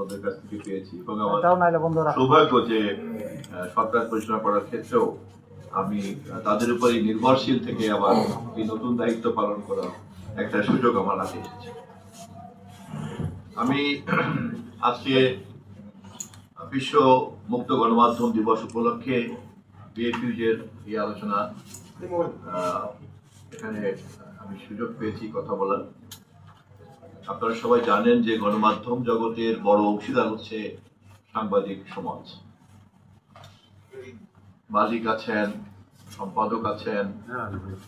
ওদের কাছ থেকে পেয়েছি এবং আমার সৌভাগ্য যে সরকার পরিচালনা করার ক্ষেত্রেও আমি তাদের উপরই নির্ভরশীল থেকে আবার এই নতুন দায়িত্ব পালন করার একটা সুযোগ আমার হাতে এসেছে। আমি আজকে বিশ্ব মুক্ত গণমাধ্যম দিবস উপলক্ষে বিএফইউজের এই আলোচনা এখানে আমি সুযোগ পেয়েছি কথা বলার। আপনারা সবাই জানেন যে গণমাধ্যম জগতের বড় অংশীদার হচ্ছে সাংবাদিক সমাজ। মালিক আছেন, সম্পাদক আছেন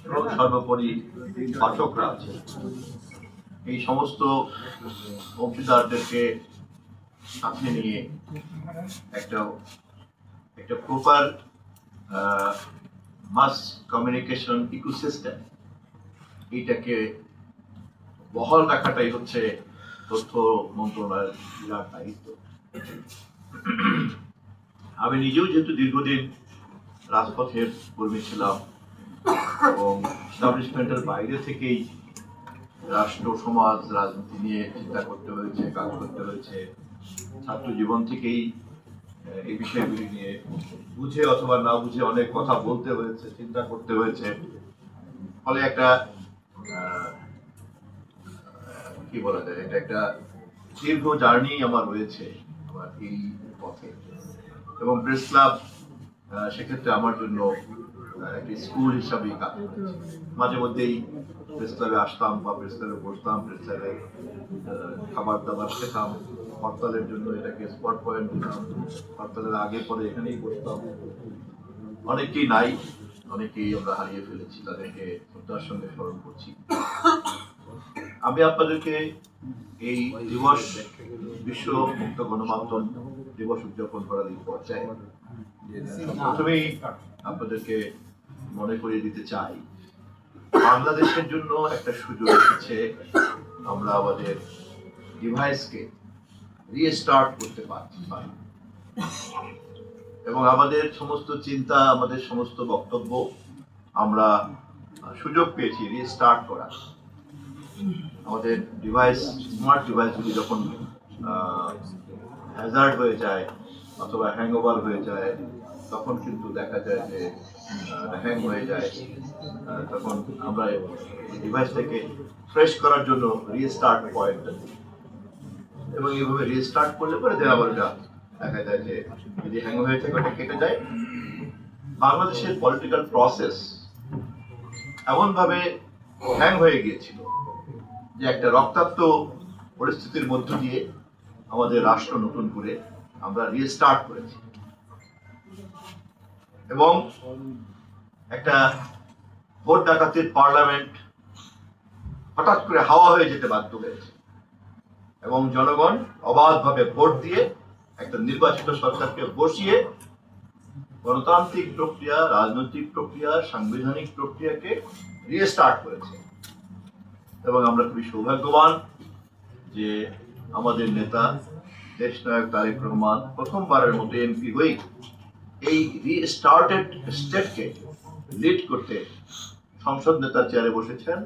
এবং সর্বোপরি পাঠকরা আছেন। এই সমস্ত অংশীদারদেরকে সাথে নিয়ে একটা প্রপার মাস কমিউনিকেশন ইকোসিস্টেম এইটাকে বহাল রাখাটাই হচ্ছে তথ্য মন্ত্রণালয়ের বিরাট দায়িত্ব। আমি নিজেও যেহেতু দীর্ঘদিন রাজপথের কর্মী ছিলাম এবং এস্টাবলিশমেন্টের বাইরে থেকেই রাষ্ট্র সমাজ রাজনীতি নিয়ে চিন্তা করতে হয়েছে, কাজ করতে হয়েছে, ছাত্র জীবন থেকেই এই বিষয়গুলি নিয়ে বুঝে অথবা না বুঝে অনেক কথা বলতে হয়েছে, চিন্তা করতে হয়েছে। ফলে একটা কি বলা যায়, এটা একটা দীর্ঘ জার্নি আমার রয়েছে আমার এই পথে। এবং প্রেস ক্লাব সেক্ষেত্রে আমার জন্য একটি স্কুল হিসাবেই কাজ করেছে। মাঝে মধ্যেই প্রেস ক্লাবে আসতাম বা প্রেস ক্লাবে বসতাম, প্রেস ক্লাবে খাবার দাবার খেতাম, হরতালের জন্য এটাকে স্পট পয়েন্ট দিতাম, হরতালের আগে পরে এখানেই বসতাম। অনেকেই নাই, অনেকেই আমরা হারিয়ে ফেলেছি, তাদেরকে শ্রদ্ধার সঙ্গে স্মরণ করছি। আমি আপনাদেরকে এই দিবস, বিশ্ব মুক্ত গণমাধ্যম দিবস উদযাপন করার এই পর্যায়ে প্রথমেই আপনাদেরকে মনে করিয়ে দিতে চাই, বাংলাদেশের জন্য একটা সুযোগ এসেছে। আমরা আমাদের ডিভাইসকে রিস্টার্ট করতে পারি এবং আমাদের সমস্ত চিন্তা, আমাদের সমস্ত বক্তব্য আমরা সুযোগ পেয়েছি রিস্টার্ট করার। আমাদের ডিভাইস, স্মার্ট ডিভাইসগুলি যখন হ্যাজার্ড হয়ে যায় অথবা হ্যাংওভার হয়ে যায়, তখন কিন্তু দেখা যায় যে হ্যাং হয়ে যায়। তখন আমরা ডিভাইসটাকে ফ্রেশ করার জন্য রিস্টার্ট পয়েন্ট এবং এইভাবে রিস্টার্ট করলে পরে দেন আবার দেখা যায় যে যদি হ্যাং হয়ে থাকে ওটা কেটে যায়। বাংলাদেশের পলিটিক্যাল প্রসেস এমনভাবে হ্যাং হয়ে গিয়েছিল যে একটা রক্তাক্ত পরিস্থিতির মধ্য দিয়ে আমাদের রাষ্ট্র নতুন করে আমরা রিস্টার্ট করেছি এবং একটা ভোট ডাকাতির পার্লামেন্ট হঠাৎ করে হাওয়া হয়ে যেতে বাধ্য হয়েছে এবং জনগণ অবাধভাবে ভোট দিয়ে একটা নির্বাচিত সরকারকে বসিয়ে গণতান্ত্রিক প্রক্রিয়া, রাজনৈতিক প্রক্রিয়া, সাংবিধানিক প্রক্রিয়াকে রিস্টার্ট করেছে। এবং আমরা খুবই সৌভাগ্যবান যে আমাদের নেতা দেশনায়ক তারেক রহমান প্রথমবারের মতো এমপি হয়ে এই রিস্টার্টেড স্টেটকে লিড করতে সংসদ নেতার চেয়ারে বসেছেন,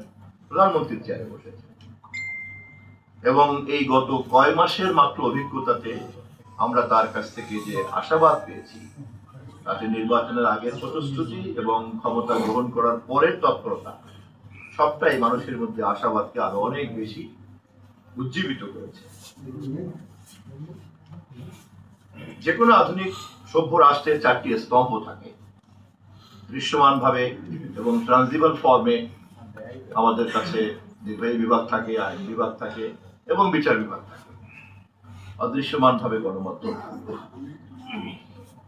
প্রধানমন্ত্রীর চেয়ারে বসেছেন। এবং এই গত কয় মাসের মাত্র অভিজ্ঞতাতে আমরা তার কাছ থেকে যে আশাবাদ পেয়েছি, তাতে নির্বাচনের আগের প্রতিশ্রুতি এবং ক্ষমতা গ্রহণ করার পরের তৎপরতা সবটাই মানুষের মধ্যে আশাবাদকে আরো অনেক বেশি উজ্জীবিত করেছে। যে কোনো আধুনিক সভ্য রাষ্ট্রের 4টি স্তম্ভ থাকে, দৃশ্যমান ভাবে এবং ট্রানজিবল ফর্মে। আমাদের কাছে নির্বাহী বিভাগ থাকে, আইন বিভাগ থাকে এবং বিচার বিভাগ থাকে। অদৃশ্যমান ভাবে গণমাধ্যম।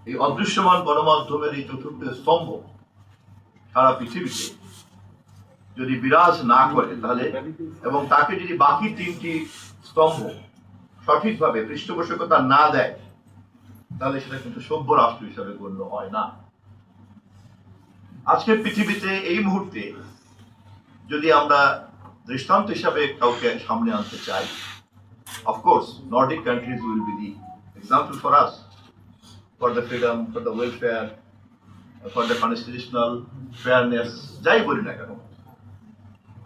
এই অদৃশ্যমান গণমাধ্যমের এই চতুর্থ স্তম্ভ সারা পৃথিবীতে যদি বিরাজ না করে তাহলে, এবং তাকে যদি বাকি 3টি স্তম্ভ সঠিকভাবে পৃষ্ঠপোষকতা না দেয়, তাহলে সেটা কিন্তু সভ্য রাষ্ট্র হিসাবে গণ্য হয় না। আজকের পৃথিবীতে এই মুহূর্তে যদি আমরা দৃষ্টান্ত হিসাবে কাউকে সামনে আনতে চাই, of course Nordic countries will be the example for us, for the freedom, for the welfare, for the constitutional fairness, যাই বলি না কেন।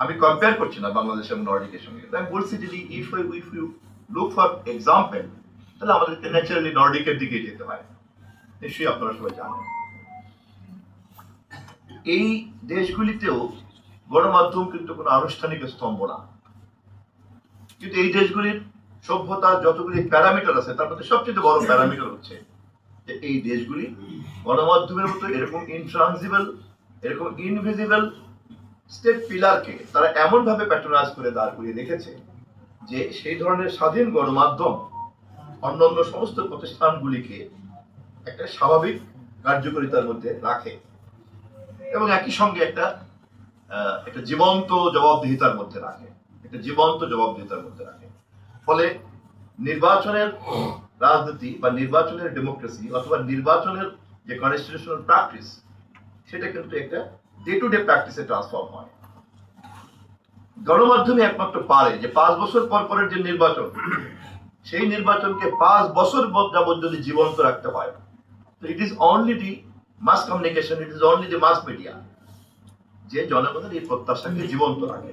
আমি কম্পেয়ার করছি না বাংলাদেশ এবং নর্ডিকের সঙ্গে, আমি বলছি যদি if you look for example তাহলে আমাদেরকে ন্যাচারালি নর্ডিকের দিকে যেতে হয়, নিশ্চয়ই আপনারা সবাই জানেন। এই দেশগুলিতেও গণমাধ্যম কিন্তু কোনো আনুষ্ঠানিক স্তম্ভ না, কিন্তু এই দেশগুলির সভ্যতার যতগুলি প্যারামিটার আছে তার মধ্যে সবচেয়ে বড় প্যারামিটার হচ্ছে যে এই দেশগুলি গণমাধ্যমের মতো এরকম ইনট্রানজিবল, এরকম ইনভিজিবল স্টেট পিলারকে তারা এমন ভাবে প্যাট্রোনাইজ করে দাঁড় করিয়ে রেখেছে যে সেই ধরনের স্বাধীন গণমাধ্যম অন্যান্য সমস্ত প্রতিষ্ঠানগুলিকে একটা স্বাভাবিক কার্যকারিতার মধ্যে রাখে এবং একই সঙ্গে একটা জীবন্ত জবাবদিহিতার মধ্যে রাখে, ফলে নির্বাচনের রাজনীতি বা নির্বাচনের ডেমোক্রেসি অথবা নির্বাচনের যে কনস্টিটিউশনাল প্র্যাকটিস সেটা কিন্তু একটা ডে টু ডে প্র্যাকটিসে ট্রান্সফর্ম হয়। গণমাধ্যমে একমাত্র পারে যে 5 বছর পর পরের যে নির্বাচন, সেই নির্বাচনকে 5 বছর যাবত যদি জীবন্ত রাখতে হয়, তো it is only the mass communication, it is only the mass media যে জনগণের এই প্রত্যাশাকে জীবন্ত রাখে।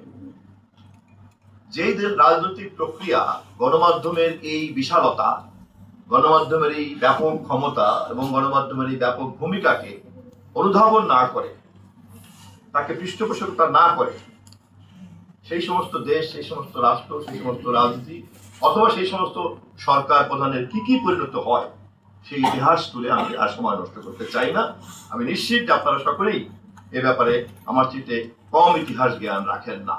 যেই রাজনৈতিক প্রক্রিয়া গণমাধ্যমের এই বিশালতা, গণমাধ্যমের এই ব্যাপক ক্ষমতা এবং গণমাধ্যমের এই ব্যাপক ভূমিকাকে অনুধাবন না করে, তাকে পৃষ্ঠপোষকতা না করে, সেই সমস্ত দেশ, সেই সমস্ত রাষ্ট্র, সেই সমস্ত রাজনীতি অথবা সেই সমস্ত সরকার প্রধানের কি পরিণত হয়, সেই ইতিহাস তুলে আমি আর সময় নষ্ট করতে চাই না। আমি নিশ্চিত যে আপনারা সকলেই এ ব্যাপারে আমার চেয়ে কম ইতিহাস জ্ঞান রাখেন না,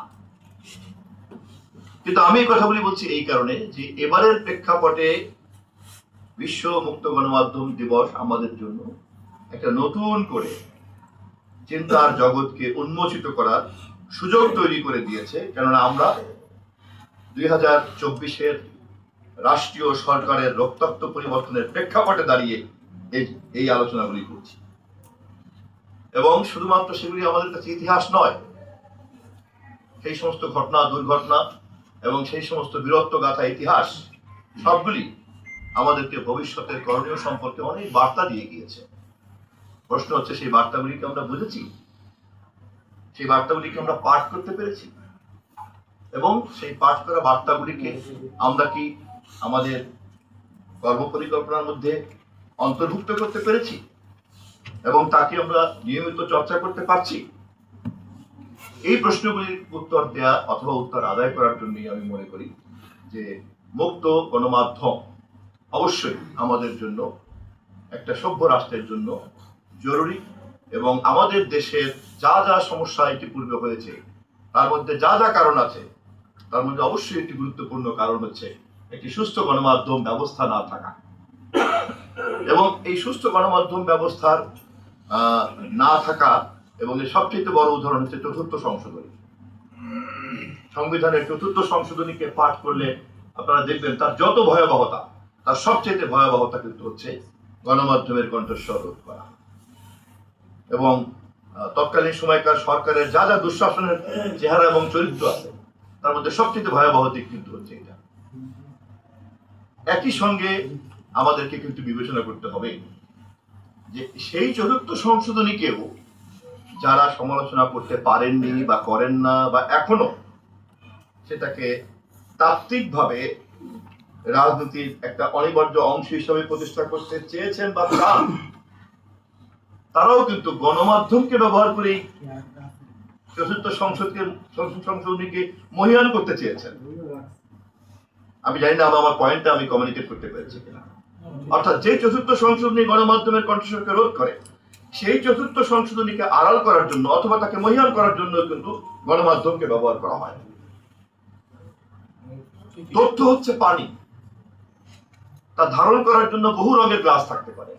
কিন্তু আমি এই কথাগুলি বলছি এই কারণে যে এবারের প্রেক্ষাপটে বিশ্ব মুক্ত গণমাধ্যম দিবস আমাদের জন্য একটা নতুন করে চিন্তার জগৎকে উন্মোচিত করার সুযোগ তৈরি করে দিয়েছে। কেননা আমরা 2024-এর রাষ্ট্রীয় সরকারের রক্তাক্ত পরিবর্তনের প্রেক্ষাপটে দাঁড়িয়ে এই আলোচনাগুলি করছি এবং শুধুমাত্র সেগুলি আমাদের কাছে ইতিহাস নয়, সেই সমস্ত ঘটনা, দুর্ঘটনা এবং সেই সমস্ত বীরত্ব গাথা ইতিহাস সবগুলি আমাদেরকে ভবিষ্যতের করণীয় সম্পর্কে অনেক বার্তা দিয়ে গিয়েছে। প্রশ্ন হচ্ছে সেই বার্তাগুলিকে আমরা বুঝেছি, সেই বার্তাগুলিকে আমরা পাঠ করতে পেরেছি এবং সেই পাঠ করা বার্তাগুলিকে আমরা কি আমাদের কর্মপরিকল্পনার মধ্যে অন্তর্ভুক্ত করতে পেরেছি এবং তাকে আমরা নিয়মিত চর্চা করতে পারছি। এই প্রশ্নগুলির উত্তর দেয়া অথবা উত্তর আদায় করার জন্যই আমি মনে করি যে মুক্ত গণমাধ্যম অবশ্যই আমাদের জন্য, একটা সভ্য রাষ্ট্রের জন্য জরুরি এবং আমাদের দেশের যা যা সমস্যা ইতিপূর্বে হয়েছে তার মধ্যে যা যা কারণ আছে তার মধ্যে অবশ্যই একটি গুরুত্বপূর্ণ কারণ হচ্ছে একটি সুস্থ গণমাধ্যম ব্যবস্থা না থাকা। এবং এই সুস্থ গণমাধ্যম ব্যবস্থার না থাকা এবং এর সবচেয়ে বড় উদাহরণ হচ্ছে চতুর্থ সংশোধনী। সংবিধানের চতুর্থ সংশোধনীকে পাঠ করলে আপনারা দেখবেন তার যত ভয়াবহতা, তার সবচেয়ে ভয়াবহতা কিন্তু হচ্ছে গণমাধ্যমের কণ্ঠস্বর রোধ করা এবং তৎকালীন সময়কার সরকারের যা যা দুঃশাসনের চেহারা এবং চরিত্র আছে তার মধ্যে সবচেয়ে ভয়াবহ দিক কিন্তু হচ্ছে এটা। একই সঙ্গে আমাদেরকে কিন্তু বিবেচনা করতে হবে যে সেই চতুর্থ সংশোধনীকেও যারা সমালোচনা করতে পারেননি বা করেন না বা এখনো সেটাকে তাত্ত্বিকভাবে রাজনীতির একটা অনিবার্য অংশ হিসাবে প্রতিষ্ঠা করতে চেয়েছেন বা চান, তারাও কিন্তু গণমাধ্যমকে ব্যবহার করে চতুর্থ সংশোধনীকে মহীয়ান করতে চেয়েছেন। আমি জানি না আমার পয়েন্টটা আমি কমিউনিকেট করতে পেরেছি কিনা। অর্থাৎ যে চতুর্থ সংশোধনী গণমাধ্যমের কণ্ঠস্বরকে রোধ করে, সেই চতুর্থ সংশোধনীকে আড়াল করার জন্য অথবা তাকে মহীয়ান করার জন্য কিন্তু গণমাধ্যমকে ব্যবহার করা হয়। তথ্য হচ্ছে পানি, তা ধারণ করার জন্য বহু রঙের গ্লাস থাকতে পারে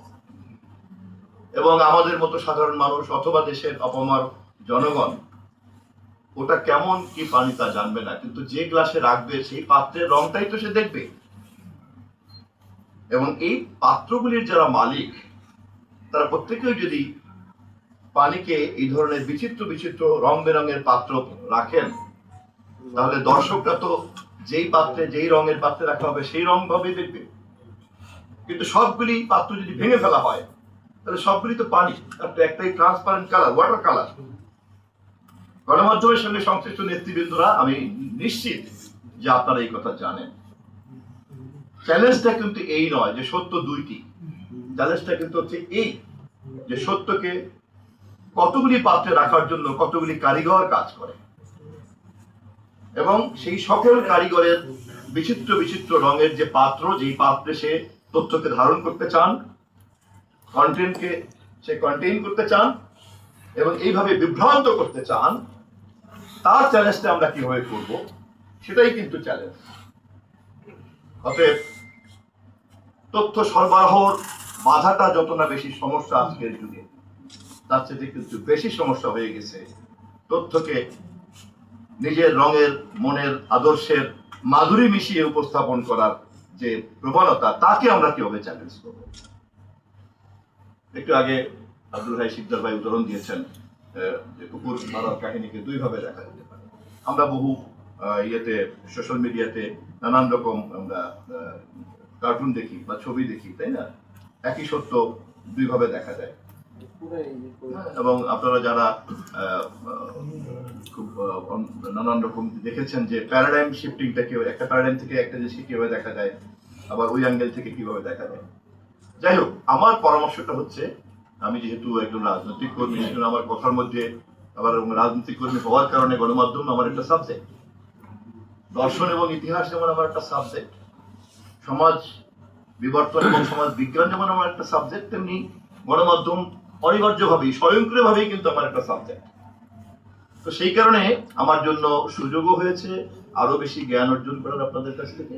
এবং আমাদের মতো সাধারণ মানুষ অথবা দেশের অপমর জনগণ ওটা কেমন কি পানি তা জানবে না, কিন্তু যে গ্লাসে রাখবে সেই পাত্রের রংটাই তো সে দেখবে। এবং এই পাত্রগুলির যারা মালিক তারা প্রত্যেকেই যদি পানিকে এই ধরনের বিচিত্র বিচিত্র রং বেরঙের পাত্র রাখেন, তাহলে দর্শকরা তো যেই পাত্রে, যেই রঙের পাত্রে রাখা হবে সেই রং ভাবে দেখবে। কিন্তু সবগুলি পাত্র যদি ভেঙে ফেলা হয় তাহলে সবগুলি তো পানি, তার তো একটাই ট্রান্সপারেন্ট কালার, ওয়াটার কালার। গণমাধ্যমের সঙ্গে সংশ্লিষ্ট নেতৃবৃন্দরা আমি নিশ্চিত যে আপনারা এই কথা জানেন চ্যালেঞ্জটা কিন্তু এই নয় যে সত্য দুইটি, চ্যালেঞ্জটা কিন্তু হচ্ছে এই যে সত্যকে কতগুলি পাত্রে রাখার জন্য কতগুলি কারিগর কাজ করে, এবং সেই সকল কারিগরের বিচিত্র বিচিত্র রঙের যে পাত্র, যেই পাত্রে সে তথ্যকে ধারণ করতে চান, কন্টেন্টকে সে কন্টেইন করতে চান এবং এইভাবে বিভ্রান্ত করতে চান, তার চ্যালেঞ্জটা আমরা কিভাবে করব, সেটাই কিন্তু চ্যালেঞ্জ। অতএব তথ্য সরবরাহর বাধাটা যত না বেশি সমস্যা আজকের যুগে, তার চেয়ে কিন্তু বেশি সমস্যা হয়ে গেছে তথ্যকে নিজের রঙের, মনের, আদর্শের মাধুরী মিশিয়ে উপস্থাপন করার যে প্রবণতা, তাকে আমরা কিভাবে চ্যালেঞ্জ করব। একটু আগে আব্দুল ভাই, শিকদার ভাই উদাহরণ দিয়েছেন যে কুকুর মারার কাহিনীকে দুই ভাবে দেখা যেতে পারে। আমরা বহু ইয়েতে, সোশ্যাল মিডিয়াতে নানান রকম আমরা কার্টুন দেখি বা ছবি দেখি, তাই না? একই সত্য দুই ভাবে দেখা যায়। এবং আপনারা যারা খুব নানান রকম দেখেছেন যে প্যারাডাইম শিফটিংটাকে, একটা প্যারাডাইম থেকে একটা জিনিসকে কিভাবে দেখা যায়, আবার ওই অ্যাঙ্গেল থেকে কিভাবে দেখা যায়। যাই হোক, আমার পরামর্শটা হচ্ছে, আমি যেহেতু একজন রাজনৈতিক কর্মী, সেজন্য আমার কথার মধ্যে আবার রাজনৈতিক কর্মী হওয়ার কারণে গণমাধ্যম আমার একটা সাবজেক্ট, দর্শন এবং ইতিহাস যেমন আমার একটা সাবজেক্ট, সমাজ বিবর্তন এবং সমাজ বিজ্ঞান যেমন আমার একটা সাবজেক্ট, তেমনি গণমাধ্যম অনিবার্যভাবেই, স্বয়ংক্রিয়ভাবেই কিন্তু আমার একটা সাবজেক্ট। তো সেই কারণে আমার জন্য সুযোগও হয়েছে আরো বেশি জ্ঞান অর্জন করার আপনাদের কাছ থেকে,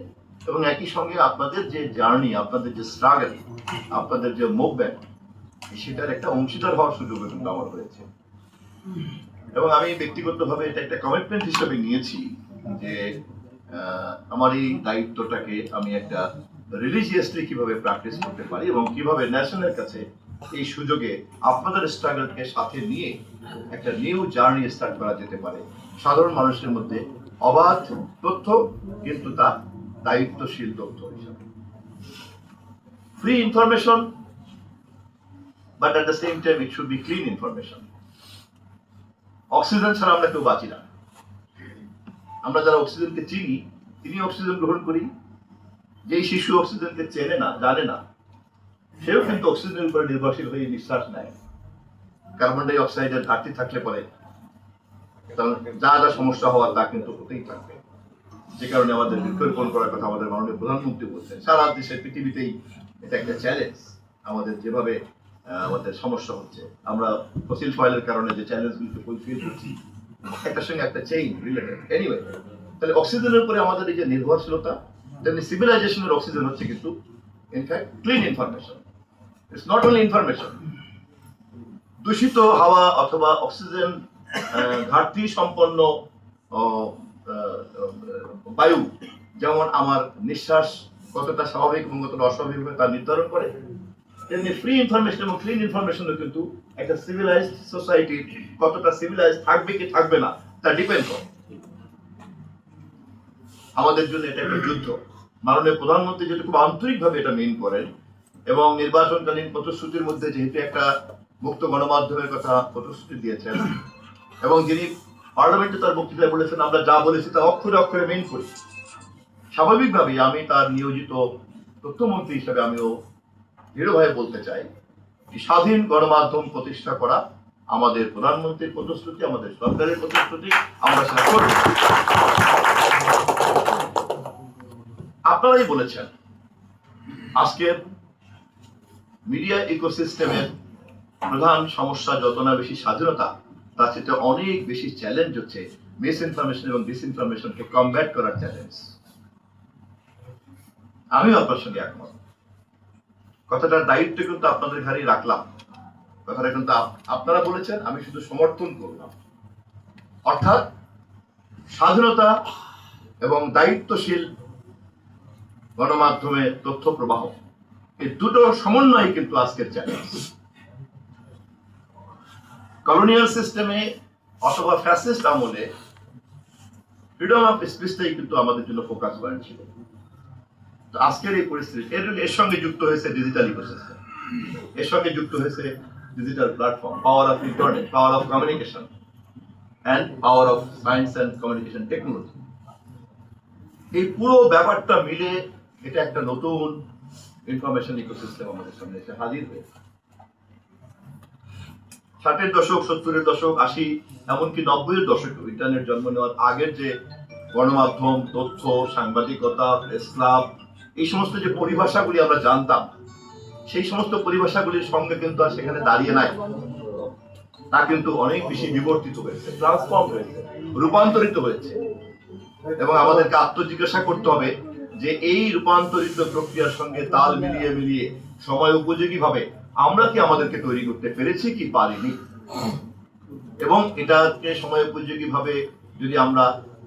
এবং একই সঙ্গে আপনাদের যে জার্নি, আপনাদের যে স্ট্রাগল, আপনাদের যে মুভমেন্ট, সেটার একটা অংশীদার হওয়ার সুযোগও কিন্তু আমার হয়েছে। এবং আমি ব্যক্তিগতভাবে এটা একটা কমিটমেন্ট হিসেবে নিয়েছি যে আমার এই দায়িত্বটাকে আমি একটা রিলিজিয়াসলি কিভাবে প্র্যাকটিস করতে পারি এবং কিভাবে ন্যাশনের কাছে এই সুযোগে আপনাদের স্ট্রাগলকে সাথে নিয়ে একটা নিউ জার্নি স্টার্ট করা যেতে পারে সাধারণ মানুষের মধ্যে, অবাধ তথ্য কিন্তু তা দায়িত্বশীল তথ্য হিসাবে। Free information, but at the same time it should be clean information. Oxygen ছাড়া আমরা কেউ বাঁচি না। আমরা যারা অক্সিজেনকে চিনি, তিনি অক্সিজেন গ্রহণ করি। যেই শিশু অক্সিজেনকে চেনে না, জানে না, সেও কিন্তু অক্সিজেনের উপরে নির্ভরশীল হয়ে নিঃশ্বাস নেয়। কার্বন ডাই অক্সাইডের ঘাটতি থাকলে পরে যা যা সমস্যা হওয়ার তা কিন্তু হতেই থাকবে। যে কারণে আমাদের বৃক্ষরোপণ করার কথা আমাদের মাননীয় প্রধানমন্ত্রী বলছেন। সারা দেশের পৃথিবীতেই এটা একটা চ্যালেঞ্জ। আমাদের যেভাবে আমাদের সমস্যা হচ্ছে, আমরা ফসিল ফয়েলের কারণে যে চ্যালেঞ্জগুলোকে ফুলফিল করছি, একটার সঙ্গে একটা চেইন রিলেটেড। এনিওয়ে, তাহলে অক্সিজেনের উপরে আমাদের এই যে নির্ভরশীলতা, তেমনি সিভিলাইজেশনের অক্সিজেন হচ্ছে কিন্তু in fact clean information. It's not only information. দূষিত হাওয়া অথবা অক্সিজেন ঘাটতি সম্পন্ন বায়ু যেমন আমার নিঃশ্বাস কতটা স্বাভাবিক এবং কতটা অস্বাভাবিক হবে তা নির্ধারণ করে, তেমনি ফ্রি ইনফরমেশন এবং ক্লিন ইনফরমেশনও কিন্তু একটা সিভিলাইজড সোসাইটি কতটা সিভিলাইজ থাকবে কি থাকবে না তা ডিপেন্ড করে। আমাদের জন্য এটা একটা যুদ্ধ। মাননীয় প্রধানমন্ত্রী যেটা খুব আন্তরিকভাবে এটা মেন করেন, এবং নির্বাচনকালীন প্রতিশ্রুতির মধ্যে যেহেতু একটা মুক্ত গণমাধ্যমের কথা প্রতিশ্রুতি দিয়েছেন, এবং যিনি পার্লামেন্টে তার বক্তৃতায় বলেছেন আমরা যা বলেছি তা অক্ষরে অক্ষরে মেন করি, স্বাভাবিকভাবেই আমি তার নিয়োজিত তথ্যমন্ত্রী হিসেবে আমিও দৃঢ়ভাবে বলতে চাই যে স্বাধীন গণমাধ্যম প্রতিষ্ঠা করা আমাদের প্রধানমন্ত্রীর প্রতিশ্রুতি, আমাদের সরকারের প্রতিশ্রুতি, আমরা সেটা করব। আপনারাই বলেছেন আজকের মিডিয়া ইকোসিস্টেমের প্রধান সমস্যা যত না বেশি স্বাধীনতা, তার চেয়ে অনেক বেশি চ্যালেঞ্জ হচ্ছে মিস ইনফরমেশন এবং ডিসইনফরমেশনকে কমব্যাট করার চ্যালেঞ্জ। আমিও আপনার সঙ্গে একমত। কথাটার দায়িত্ব কিন্তু আপনাদের ঘাড়েই রাখলাম। কথাটা কিন্তু আপনারা বলেছেন, আমি শুধু সমর্থন করলাম। অর্থাৎ স্বাধীনতা এবং দায়িত্বশীল গণমাধ্যমে তথ্য প্রবাহ, এই দুটো সমন্বয় কিন্তু আজকের চ্যালেঞ্জ। কলোনিয়াল সিস্টেমে অথবা ফ্যাসিস্ট আমলে ফ্রিডম অফ স্পিচটাই কিন্তু আমাদের জন্য ফোকাস পয়েন্ট ছিল। তো আজকের এই পরিস্থিতি এর সঙ্গে যুক্ত হয়েছে ডিজিটাল ইকোসিস্টেম, এর সঙ্গে যুক্ত হয়েছে digital platform, power of internet, power of communication and power of science and communication technology. এই পুরো ব্যাপারটা মিলে এটা একটা নতুন ইনফরমেশন ইকোসিস্টেম আমাদের সামনে এসে হাজির হয়েছে। 60-এর দশক, 70-এর দশক, 80, এমনকি 90-এর দশক ইন্টারনেট জন্ম নেওয়ার আগের যে গণমাধ্যম, তথ্য, সাংবাদিকতা, প্রেস ক্লাব, এই সমস্ত যে পরিভাষাগুলি আমরা জানতাম, সেই সমস্ত পরিভাষাগুলির সঙ্গে কিন্তু আর সেখানে দাঁড়িয়ে নাই। তা কিন্তু অনেক বেশি বিবর্তিত হয়েছে, ট্রান্সফর্ম হয়েছে, রূপান্তরিত হয়েছে। এবং আমাদেরকে আত্মজিজ্ঞাসা করতে হবে যে এই রূপান্তরিত প্রক্রিয়ার সঙ্গে তাল মিলিয়ে মিলিয়ে সময় উপযোগী ভাবে আমরা কি আমাদেরকে তৈরি করতে পেরেছি কি পারিনি। এবং এটাকে সময় উপযোগী ভাবে যদি আমরা,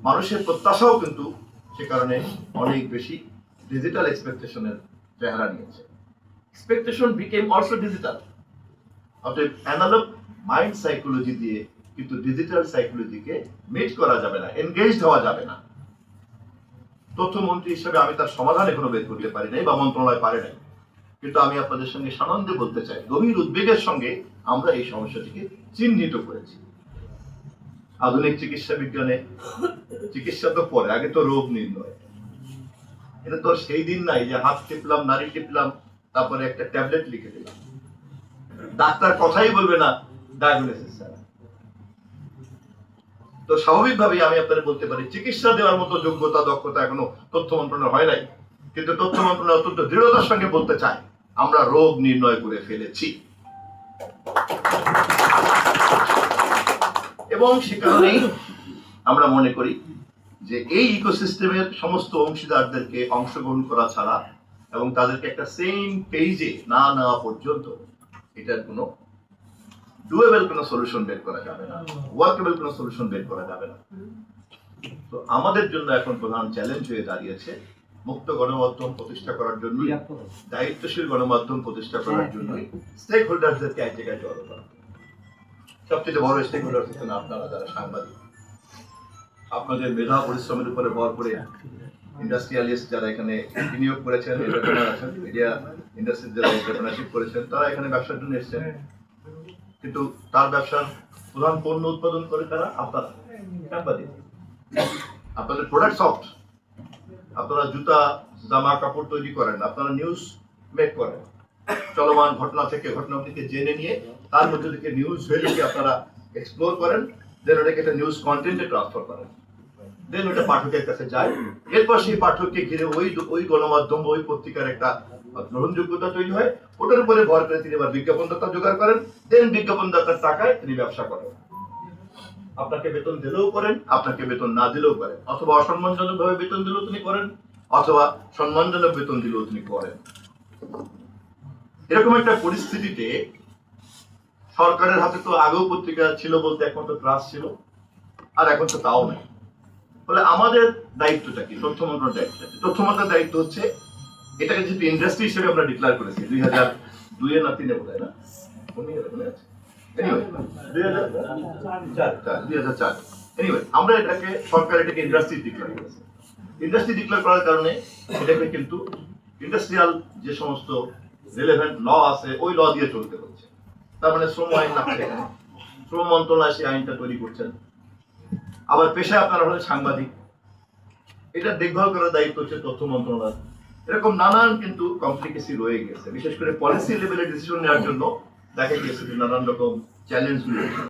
মানুষের প্রত্যাশাও কিন্তু সে কারণে অনেক বেশি ডিজিটাল এক্সপেকটেশনের চেহারা নিয়েছে। Expectation became also digital. অতএব অ্যানালগ মাইন্ড সাইকোলজি দিয়ে কিন্তু ডিজিটাল সাইকোলজিকে মিট করা যাবে না, এনগেজড হওয়া যাবে না। তথ্যমন্ত্রী হিসেবে আমি তার সমাধান এখনো বের করতে পারি নাই বা মন্ত্রণালয় পারে নাই, কিন্তু আমি আপনাদের সঙ্গে সানন্দে বলতে চাই, গভীর উদ্বেগের সঙ্গে আমরা এই সমস্যাটিকে চিহ্নিত করেছি। আধুনিক চিকিৎসা বিজ্ঞানে চিকিৎসা তো পরে, আগে তো রোগ নির্ণয়। এটা তো সেই দিন নাই যে হাত টিপলাম, নারী টিপলাম, তারপরে একটা ট্যাবলেট লিখে দিলাম। ডাক্তার কথাই বলবে না ডায়াগনোসিস ছাড়া। তো স্বাভাবিকভাবেই আমি আপনাদের বলতে পারি, চিকিৎসা দেওয়ার মতো যোগ্যতা, দক্ষতা এখনো তথ্য মন্ত্রণালয় হয় নাই, কিন্তু তথ্য মন্ত্রণালয় অত্যন্ত দৃঢ়তার সঙ্গে বলতে চায় আমরা রোগ নির্ণয় করে ফেলেছি। এবং সে কারণেই আমরা মনে করি যে এই ইকোসিস্টেমের সমস্ত অংশীদারদেরকে অংশগ্রহণ করা ছাড়া এবং তাদেরকে একটা সেম পেজে না নেওয়া পর্যন্ত এটার কোনো ডুয়েবল কোনো সলিউশন বের করা যাবে না, ওয়ার্কেবল কোনো সলিউশন বের করা যাবে না। তো আমাদের জন্য এখন প্রধান চ্যালেঞ্জ হয়ে দাঁড়িয়েছে মুক্ত গণমাধ্যম প্রতিষ্ঠা করার জন্য, দায়িত্বশীল গণমাধ্যম প্রতিষ্ঠা করার জন্য স্টেক হোল্ডারদেরকে এক জায়গায় জড়ো করা। সবচেয়ে বড় স্টেক হোল্ডার হচ্ছেন আপনারা যারা সাংবাদিক। আপনাদের মেধা পরিশ্রমের উপরে ভর করে ইন্ডাস্ট্রিয়ালিস্ট যারা এখানে বিনিয়োগ করেছেন, এন্টারপ্রেনার আছেন, মিডিয়া ইন্ডাস্ট্রি যারা এন্টারপ্রেনারশিপ করেছেন, তারা এখানে ব্যবসার জন্য এসেছেন। কিন্তু তার ব্যবসার প্রধান পণ্য উৎপাদন করে তারা আপনারা সাংবাদিক। আপনাদের প্রোডাক্ট সফট, আপনারা জুতা, জামা কাপড় তৈরি করেন, আপনারা নিউজ মেক করেন। চলমান ঘটনা থেকে ঘটনাগুলিকে জেনে নিয়ে তার মধ্যে থেকে নিউজ ভ্যালুকে আপনারা এক্সপ্লোর করেন, দেন ওটাকে একটা নিউজ কন্টেন্টে ট্রান্সফার করেন, দেন ওটা পাঠকের কাছে যায়। এরপর সেই পাঠককে ঘিরে ওই গণমাধ্যম, ওই পত্রিকার একটা গ্রহণযোগ্যতা তৈরি হয়। ওটার উপরে ভর করে তিনি আবার বিজ্ঞাপনদাতা জোগাড় করেন, দেন বিজ্ঞাপনদাতার টাকায় তিনি ব্যবসা করেন। আপনাকে বেতন দিলেও করেন, আপনাকে বেতন না দিলেও করেন, অথবা অসম্মানজনক ভাবে বেতন দিলেও তিনি করেন, অথবা সম্মানজনক বেতন দিলেও তিনি করেন। এরকম একটা পরিস্থিতিতে সরকারের হাতে তো আগেও পত্রিকা ছিল বলতে একমাত্র ট্রাস্ট ছিল, আর এখন তো তাও নাই। ফলে আমাদের দায়িত্বটা কি? তথ্য মন্ত্রণালয়ের দায়িত্বটা কি? তথ্য মন্ত্রণালয়ের দায়িত্ব হচ্ছে, এটাকে যেহেতু ইন্ডাস্ট্রি হিসেবে আমরা ডিক্লেয়ার করেছি 2002 না 3 বোধ হয় না, আমরা এটাকে, সরকার এটাকে ইন্ডাস্ট্রি ডিক্লেয়ার করেছে। ইন্ডাস্ট্রি ডিক্লেয়ার করার কারণে এটাকে কিন্তু ইন্ডাস্ট্রিয়াল যে সমস্ত রিলেভেন্ট ল আছে ওই ল দিয়ে চলতে হচ্ছে। তার মানে শ্রম আইন লাগছে এখানে, শ্রম মন্ত্রণালয় সেই আইনটা তৈরি করছেন। আবার পেশায় আপনারা হলেন সাংবাদিক, এটা দেখভাল করার দায়িত্ব হচ্ছে তথ্য মন্ত্রণালয়। এরকম নানান কিন্তু কমপ্লিকেসি রয়ে গেছে, বিশেষ করে পলিসি লেভেলে ডিসিশন নেওয়ার জন্য দেখা গিয়েছে যে নানান রকম চ্যালেঞ্জ